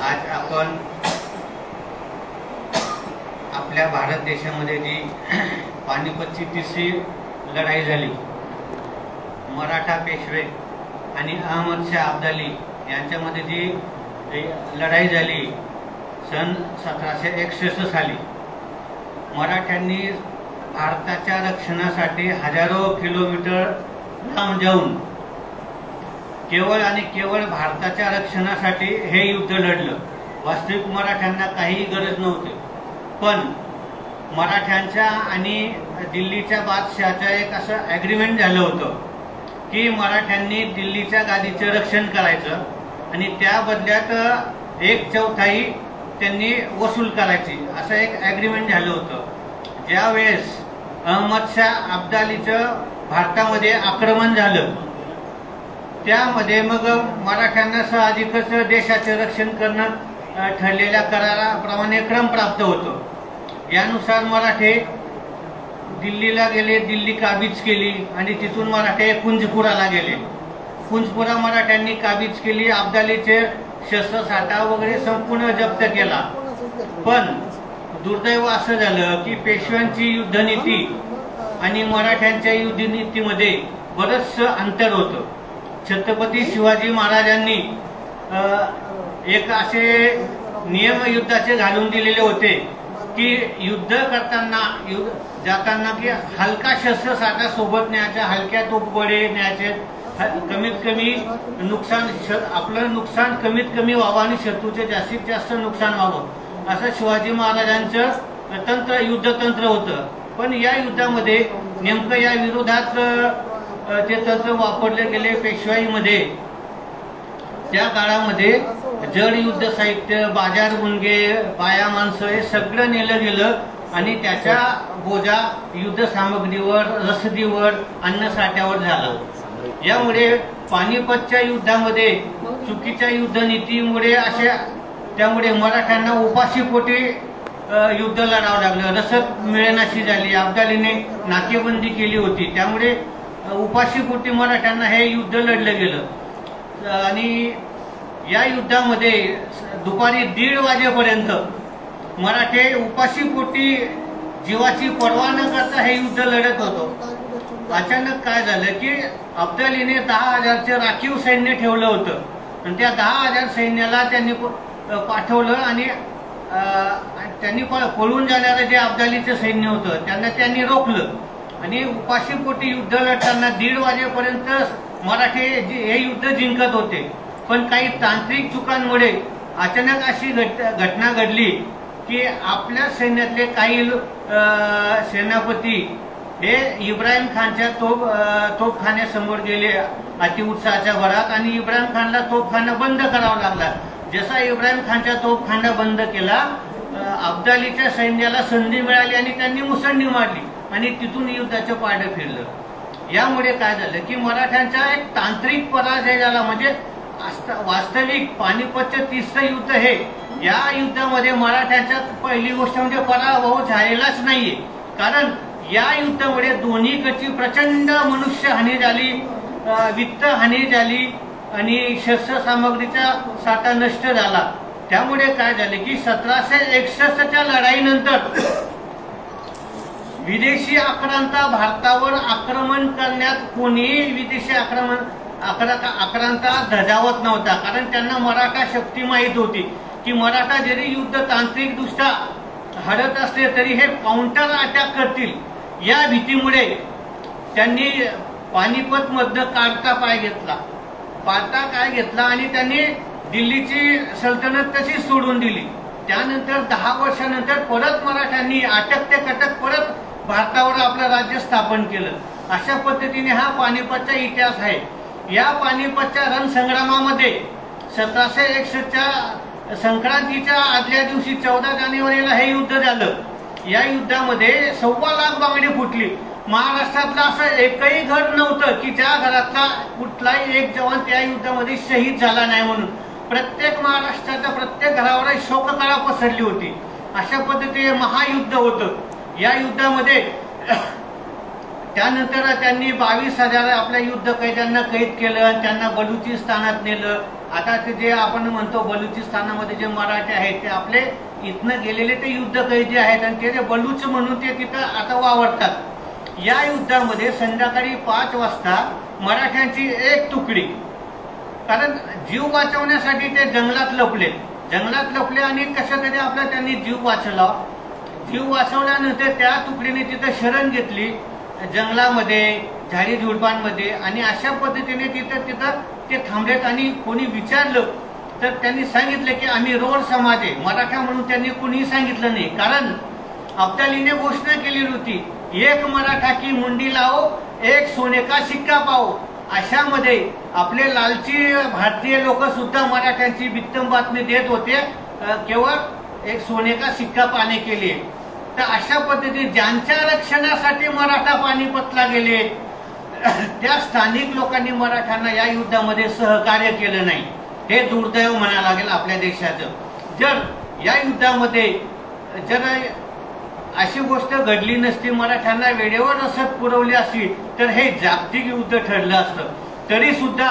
आज आपण आपल्या भारत देशामध्ये जी पानिपतची तिसरी लढाई झाली, मराठा पेशवे आणि अहमद शाह अब्दाली यांच्यामध्ये जी लढाई झाली सन 1761 साली, मराठ्यांनी भारताच्या रक्षणासाठी हजारो किलोमीटर लांब जाऊन केवळ आणि केवळ भारताच्या रक्षणासाठी हे युद्ध लढलं। वास्तविक मराठ्यांना काही गरज नव्हती, पण मराठ्यांच्या आणि दिल्लीच्या बादशहाचं एक असं ॲग्रीमेंट झालं होतं की मराठ्यांनी दिल्लीच्या गादीचं रक्षण करायचं आणि त्या बदल्यात 1/4 त्यांनी वसूल करायची, असं एक ॲग्रीमेंट झालं होतं। ज्यावेळेस अहमद शाह अब्दालीचं भारतामध्ये आक्रमण झालं, त्यामध्ये मग मराठ्यांना साहजिकच देशाचे रक्षण करणं ठरलेल्या कराराप्रमाणे क्रम प्राप्त होतो। यानुसार मराठे दिल्लीला गेले, दिल्ली काबीज केली आणि तिथून मराठे कुंजपुराला गेले। कुंजपुरा मराठ्यांनी काबीज केली, अब्दालीचे शस्त्रसाठा वगैरे संपूर्ण जप्त केला। पण दुर्दैव असं झालं की पेशव्यांची युद्धनीती आणि मराठ्यांच्या युद्धनीतीमध्ये बरंचसं अंतर होतं। छत्रपती शिवाजी महाराजांनी एक असे नियम युद्धाचे घालून दिलेले होते की युद्ध करताना जाताना की हलका शस्त्रसाठा सोबत न्यायचा, हलक्या तोफगोळे न्यायचे, कमीत कमी नुकसान आपलं नुकसान कमीत कमी व्हावं आणि शत्रूचे जास्तीत जास्त नुकसान व्हावं, असं शिवाजी महाराजांचं युद्धतंत्र होतं। पण या युद्धामध्ये नेमकं या विरोधात ते तंत्र वापरले गेले पेशवाईमध्ये। त्या काळामध्ये जड युद्ध साहित्य, बाजार गुणगे, बाया माणसं हे सगळं नेलं गेलं आणि त्याच्या बोजा युद्ध सामग्रीवर, रसदीवर, अन्नसाठ्यावर झाला। यामुळे पानिपतच्या युद्धामध्ये चुकीच्या युद्धनीतीमुळे त्यामुळे मराठ्यांना उपाशीपोटी युद्ध लढावं लागलं, रसद मिळेनाशी झाली, अब्दालीने नाकेबंदी केली होती, त्यामुळे उपाशीपोटी मराठ्यांना हे युद्ध लढलं गेलं। आणि या युद्धामध्ये दुपारी 1:30 वाजेपर्यंत मराठे उपाशीपोटी जीवाची पर्वा न करता हे युद्ध लढत होतो। अचानक काय झालं की अब्दालीने 10,000चे राखीव सैन्य ठेवलं होतं आणि त्या 10,000 सैन्याला त्यांनी पाठवलं आणि त्यांनी पळून जाणारं जे अब्दालीचं सैन्य होतं त्यांनी रोखलं आणि उपाशीपोटी युद्ध लढताना 1:30 वाजेपर्यंत मराठे हे युद्ध जिंकत होते। पण काही तांत्रिक चुकांमुळे अचानक अशी घटना घडली की आपल्या सैन्यातले काही सेनापती हे इब्राहिम खानच्या तोफखान्यासमोर गेले अतिउत्साहाच्या भरात आणि इब्राहिम खानला तोफखाना बंद करावा लागला। जसा इब्राहिम खानच्या तोफखाना बंद केला, अब्दालीच्या सैन्याला संधी मिळाली आणि त्यांनी मुसंडी मारली आणि तिथून युद्धाचं पारडं फिरलं। यामुळे काय झालं की मराठ्यांचा एक तांत्रिक पराजय झाला। म्हणजे वास्तविक पानिपतचं तिसरं युद्ध हे, या युद्धामध्ये मराठ्यांच्या पहिली गोष्ट म्हणजे पराभव झालेलाच नाहीये, कारण या युद्धामुळे दोन्हीकडची प्रचंड मनुष्यहानी झाली, वित्त हानी झाली आणि शस्त्रसामग्रीचा साठा नष्ट झाला। त्यामुळे काय झाले की 1761च्या लढाईनंतर विदेशी आक्रांता भारतावर आक्रमण करण्यात कोणीही विदेशी आक्रांता धजावत नव्हता, कारण त्यांना मराठा शक्ती माहीत होती की मराठा जरी युद्ध तांत्रिक दृष्ट्या हरत असले तरी हे काउंटर अटॅक करतील। या भीतीमुळे त्यांनी पानिपत मधनं काढता पाय घेतला आणि त्यांनी दिल्लीची सल्तनत तशीच सोडून दिली। त्यानंतर 10 वर्षानंतर परत मराठ्यांनी अटक ते कटक परत भारतावर आपलं राज्य स्थापन केलं। अशा पद्धतीने हा पानिपतचा इतिहास आहे। या पानिपतच्या रणसंग्रामामध्ये 1761च्या संक्रांतीच्या आदल्या दिवशी 14 जानेवारीला हे युद्ध झालं। या युद्धामध्ये 1.25 लाख बांगडी फुटली। महाराष्ट्रातलं असं एकही घर नव्हतं की ज्या घरातला कुठलाही एक जवान त्या युद्धामध्ये शहीद झाला नाही म्हणून। प्रत्येक महाराष्ट्राच्या प्रत्येक घरावर शोककळा पसरली होती। अशा पद्धतीने महायुद्ध होतं। या युद्धामध्ये त्यानंतर त्यांनी 22,000 आपल्या युद्ध कैद्यांना कैद केलं, त्यांना बलुचिस्तानात नेलं आता ते जे आपण म्हणतो बलुचिस्तानामध्ये जे मराठी आहेत ते आपले इथनं गेलेले ते युद्ध कैदी आहेत आणि ते बलूच म्हणून ते तिथं आता वावरतात। या युद्धामध्ये संध्याकाळी 5 वाजता मराठ्यांची एक तुकडी, कारण जीव वाचवण्यासाठी ते जंगलात लपले आणि कसं तरी आपला त्यांनी जीव वाचवला। जीव वाचवल्यानंतर त्या तुकडीने तिथं शरण घेतली जंगलामध्ये, झाडी झुडपांमध्ये, आणि अशा पद्धतीने तिथं ते थांबलेत। आणि कोणी विचारलं तर त्यांनी सांगितलं की आम्ही रोड समाज आहे, मराठा म्हणून त्यांनी कोणी सांगितलं नाही, कारण अब्दालीने घोषणा केलेली होती, एक मराठा की मुंडी लाओ, एक सोने का सिक्का पाओ। अशामध्ये आपले लालची भारतीय लोक सुद्धा मराठ्यांची बित्तम बातमी देत होते, केवळ एक सोने का सिक्का पाने के लिए। तर अशा पद्धतीने ज्यांच्या रक्षणासाठी मराठा पानिपतला गेले त्या स्थानिक लोकांनी मराठ्यांना या युद्धामध्ये सहकार्य केलं नाही, हे दुर्दैव म्हणायला लागेल आपल्या देशाचं। जर या युद्धामध्ये जर अशी गोष्ट घडली नसती, मराठ्यांना वेळेवर रसद पुरवली असती, तर हे जागतिक युद्ध ठरलं असतं। तरी सुद्धा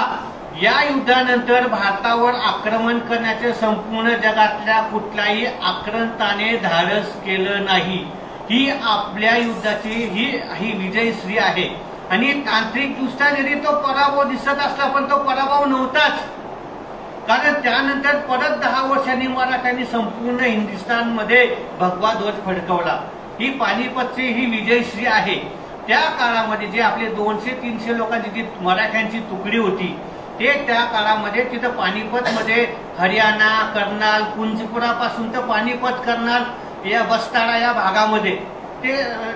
या युद्धानंतर भारतावर आक्रमण करण्याचे संपूर्ण जगातल्या कुठल्याही आक्रंताने धाडस केलं नाही। ही आपल्या युद्धाची ही विजयश्री आहे। आणि तांत्रिकदृष्ट्या जरी तो पराभव दिसत असला, पण तो पराभव नव्हताच, कारण त्यानंतर परत 10 वर्षांनी मराठ्यांनी संपूर्ण हिंदुस्थानमध्ये भगवा ध्वज फडकवला। ही पानिपतची ही विजयश्री आहे। त्या काळामध्ये जे आपले 200-300 लोकांची जी मराठ्यांची तुकडी होती, ते त्या काळामध्ये तिथं पानिपतमध्ये हरियाणा, कर्नाल, कुंजपुरापासून तर पानिपत, कर्नाल या बस्तारा या भागामध्ये ते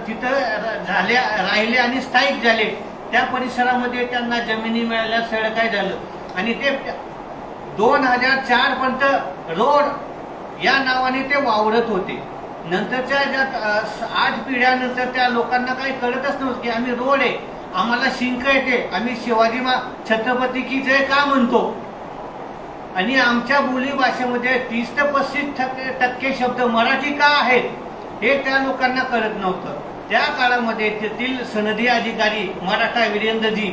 तिथं राहिले आणि स्थायिक झाले। त्या परिसरामध्ये त्यांना जमिनी मिळाल्या, सगळं काय झालं, आणि ते 2004 पर्यंत रोड या नावाने ते वावरत होते। नंतरच्या 8 पिढ्यानंतर त्या लोकांना काही कळतच नव्हतं की आम्ही रोड आहे, आम्हाला शिंक येते, आम्ही शिवाजी छत्रपती की जय का म्हणतो, आणि आमच्या बोली भाषेमध्ये 30 ते 35% शब्द मराठी का आहेत हे त्या लोकांना कळत नव्हतं। त्या काळामध्ये तेथील सनदी अधिकारी मराठा वीरेंद्रजी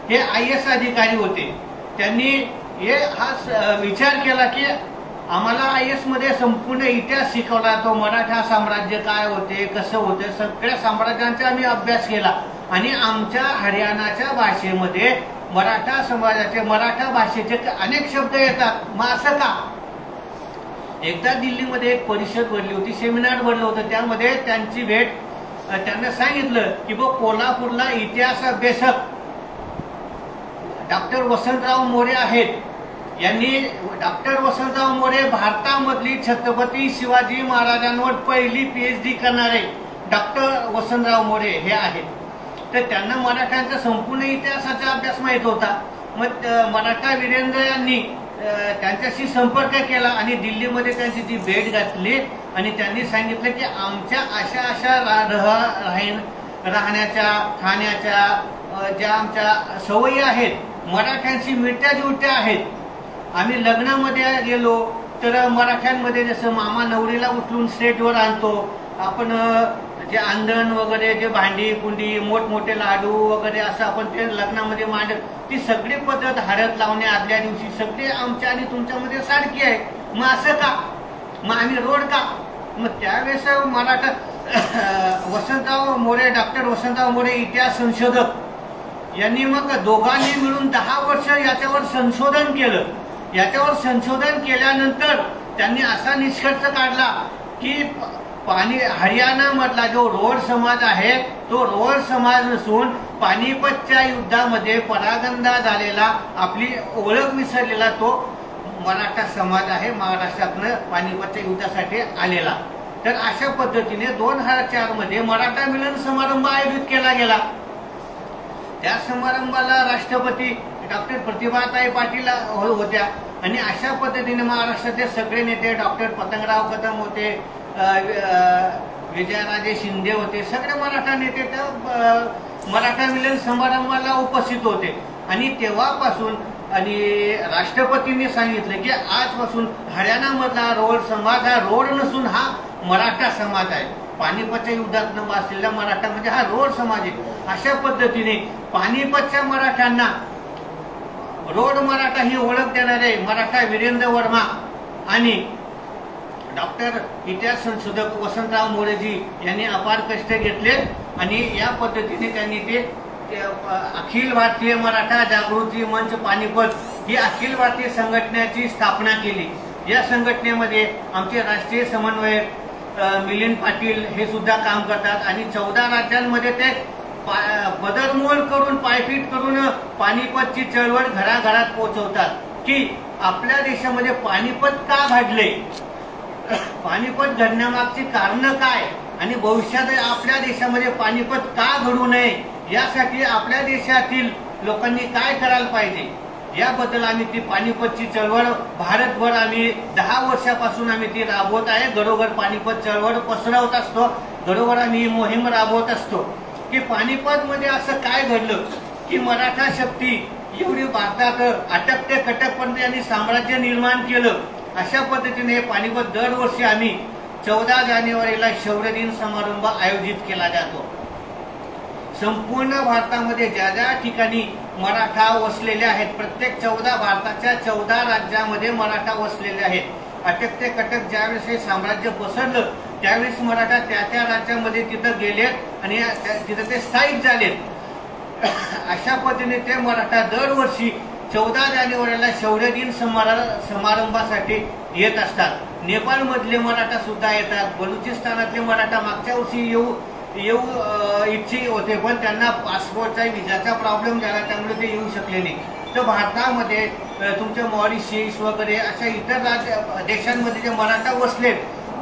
हे IAS अधिकारी होते। त्यांनी हा विचार केला की आम्हाला IAS मध्ये संपूर्ण इतिहास शिकवला, तो मराठा साम्राज्य काय होते, कसं होते, सगळ्या साम्राज्यांचा आम्ही अभ्यास केला, आणि आमच्या हरियाणाच्या भाषेमध्ये मराठा समाजाचे मराठा भाषेचे अनेक शब्द येतात, मग असं का? एकदा दिल्लीमध्ये एक परिषद भरली होती, सेमिनार भरलं होतं, त्यामध्ये त्यांची भेट, त्यांना सांगितलं की कोल्हापूरला इतिहास अभ्यासक डॉक्टर वसंतराव मोरे आहेत, यांनी डॉक्टर वसंतराव मोरे भारतामधली छत्रपती शिवाजी महाराजांवर पहिली PhD करणारे डॉक्टर वसंतराव मोरे हे आहेत। तर त्यांना मराठ्यांचा संपूर्ण इतिहासाचा अभ्यास माहित होता। मग मराठा वीरेंद्र यांनी त्यांच्याशी संपर्क केला आणि दिल्लीमध्ये त्यांची ती भेट घातली, आणि त्यांनी सांगितलं की आमच्या अशा राहण्याच्या, खाण्याच्या ज्या आमच्या सवयी आहेत मराठ्यांशी मिळत्या जुळत्या आहेत। आम्ही लग्नामध्ये गेलो तर मराठ्यांमध्ये जसं मामा नवरीला उचलून स्टेजवर आणतो, आपण जे अंधण वगैरे, जे भांडी कुंडी, मोठमोठे लाडू वगैरे असं आपण ते लग्नामध्ये मांडत, ती सगळी पद्धत हळद लावणे आदल्या दिवशी सगळे आमच्या आणि तुमच्यामध्ये सारखी आहे, मग असं का, मग आम्ही रोड का? मग त्यावेळेस मराठा वसंतराव मोरे, डॉक्टर वसंतराव मोरे इतिहास संशोधक यांनी मग दोघांनी मिळून 10 वर्ष याच्यावर संशोधन केलं। याच्यावर संशोधन केल्यानंतर त्यांनी असा निष्कर्ष काढला की हरियाणा मधला जो रोड समाज आहे तो रोड समाज नसून पानिपतच्या युद्धामध्ये परागंदा झालेला, आपली ओळख विसरलेला तो मराठा समाज आहे, महाराष्ट्रातनं पानिपतच्या युद्धासाठी आलेला। तर अशा पद्धतीने 2004 मध्ये मराठा मिलन समारंभ आयोजित केला गेला। त्या समारंभाला राष्ट्रपती डॉक्टर प्रतिभाताई पाटील होत्या, आणि अशा पद्धतीने महाराष्ट्राचे सगळे नेते, डॉक्टर पतंगराव कदम होते, विजयराजे शिंदे होते, सगळे मराठा नेते त्या मराठा मिलन समारंभाला उपस्थित होते। आणि तेव्हापासून आणि राष्ट्रपतींनी सांगितलं की आजपासून हरियाणामधला रोड समाज हा रोड नसून हा मराठा समाज आहे। पानिपतच्या युद्धात वाचलेला मराठा म्हणजे हा रोड समाज आहे। अशा पद्धतीने पानिपतच्या मराठ्यांना रोड मराठा ही ओळख देणारे मराठा वीरेंद्र वर्मा आणि डॉक्टर इतिहास संशोधक वसंतराव मोरेजी यांनी अपार कष्ट घेतले आणि या पद्धतीने त्यांनी ते अखिल भारतीय मराठा जागृती मंच पानिपत ही अखिल भारतीय संघटनेची स्थापना केली। या संघटनेमध्ये आमचे राष्ट्रीय समन्वयक मिलिंद पाटील हे सुद्धा काम करतात आणि 14 राज्यांमध्ये ते बदलमोल करून पायपीट करून पानिपतची चळवळ घराघरात पोहोचवतात की आपल्या देशामध्ये पानिपत का घडले, पानिपत घडण्यामागची कारण काय आणि भविष्यात आपल्या देशामध्ये पानिपत का घडू नये यासाठी आपल्या देशातील लोकांनी काय करायला पाहिजे याबद्दल आम्ही ती पानिपतची चळवळ भारतभर आम्ही 10 वर्षापासून आम्ही ती राबवत आहे। घरोघर पानिपत चळवळ पसरवत असतो, घरोघर आम्ही ही मोहीम राबवत असतो की पानिपत मध्ये असं काय घडलं की मराठा शक्ती एवढी भारतात अटक ते कटकपर्यंत यांनी साम्राज्य निर्माण केलं। अशा पद्धतीने हे पानिपत दरवर्षी आम्ही 14 जानेवारीला शौर्य दिन समारंभ आयोजित केला जातो। संपूर्ण भारतामध्ये ज्या ज्या ठिकाणी मराठा वसलेले आहेत, प्रत्येक भारताच्या 14 राज्यामध्ये मराठा वसलेले आहेत। अटक ते कटक ज्यावेळेस हे साम्राज्य पसरलं त्यावेळेस मराठा त्या राज्यामध्ये तिथं गेलेत आणि तिथं ते स्थायिक झालेत। अशा पद्धतीने ते मराठा दरवर्षी 14 जानेवारीला शौर्य दिन समारंभासाठी येत असतात। नेपाळ मधले मराठा सुद्धा येतात, बलुचिस्तानातले मराठा मागच्या वर्षी येऊ इच्छित होते पण त्यांना पासपोर्टचा विजाचा प्रॉब्लेम झाला त्यामुळे ते येऊ शकले नाही। तर भारतामध्ये तुमचे मॉरिशस वगैरे अशा इतर देशांमध्ये जे मराठा वसले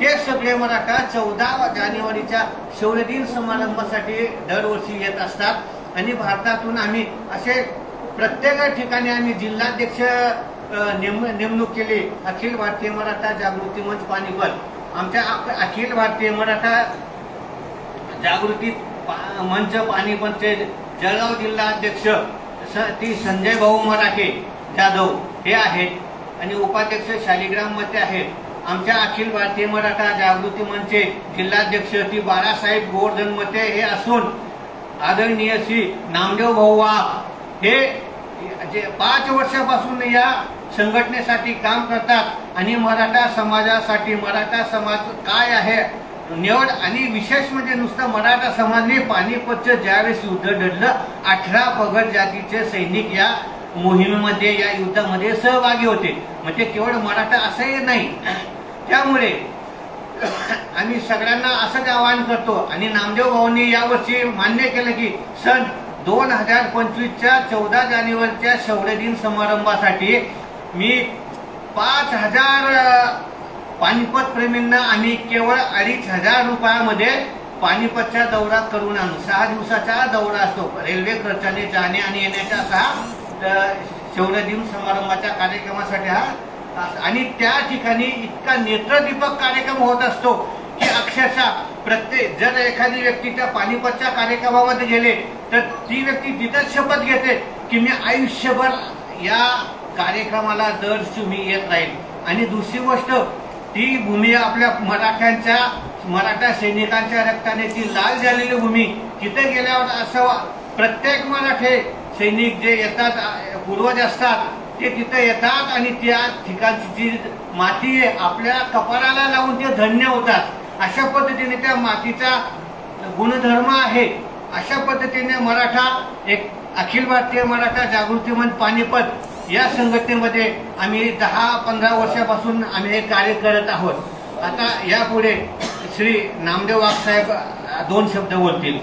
ते सगळे मराठा 14 जानेवारीच्या शौर्य दिन समारंभासाठी दरवर्षी येत असतात आणि भारतातून आम्ही असे प्रत्येक ठिकाणी आम्ही जिल्हाध्यक्ष नेमणूक केली। अखिल भारतीय मराठा जागृती मंच पानिपत आमच्या अखिल भारतीय मराठा जागृती मंच पानिपतचे जळगाव जिल्हा अध्यक्ष ती संजय भाऊ मराठे जाधव हे आहेत आणि उपाध्यक्ष शालिग्राम मते आहेत। आमच्या अखिल भारतीय मराठा जागृती मंचचे जिल्हाध्यक्ष ती बाळासाहेब गोवर्धन मते हे असून आदरणीय श्री नामदेव भाऊ वाघ हे 5 वर्षापासून या संघटनेसाठी काम करतात आणि मराठा समाजासाठी मराठा समाज काय आहे निवड आणि विशेष म्हणजे नुसतं मराठा समाजाने पानिपतचं ज्यावेळेस युद्ध लढलं 18 पगड जातीचे सैनिक या मोहिमेमध्ये या युद्धामध्ये सहभागी होते। म्हणजे केवळ मराठा असंही नाही, त्यामुळे आम्ही सगळ्यांना असंच आवाहन करतो आणि नामदेव भाऊंनी यावर्षी मान्य केलं की सन 2025च्या 14 जानेवारीच्या शौर्य दिन समारंभासाठी मी 5000 पानिपत प्रेमींना आम्ही केवळ 2500 रुपयामध्ये पानिपतचा दौरा करून आणू। 6 दिवसाचा दौरा असतो, रेल्वे खर्चाने जाणे आणि येण्याचा असा शौर्य दिन समारंभाच्या कार्यक्रमासाठी हा आणि त्या ठिकाणी इतका नेत्रदीपक कार्यक्रम होत असतो की अक्षरशः प्रत्येक जर एखादी व्यक्ती त्या पानिपतच्या कार्यक्रमामध्ये गेले तर ती व्यक्ती तिथंच शपथ घेते की मी आयुष्यभर या कार्यक्रमाला दरवर्षी मी येत राहील। आणि दुसरी गोष्ट ती भूमी आपल्या मराठा सैनिकांच्या रक्ताने ती लाल झालेली भूमी, तिथे गेल्यावर असं प्रत्येक मराठे सैनिक जे येतात पूर्वज असतात ते तिथे येतात आणि त्या ठिकाणची जी माती आहे आपल्या कपाळाला लावून ते धन्य होतात। अशा पद्धतीने त्या मातीचा गुणधर्म आहे। अशा पद्धतीने मराठा एक अखिल भारतीय मराठा जागृती मंच पानिपत या संघटनेमध्ये आम्ही 10-15 वर्षापासून आम्ही हे कार्य करत आहोत। आता यापुढे श्री नामदेव वाघ साहेब 2 शब्द बोलतील।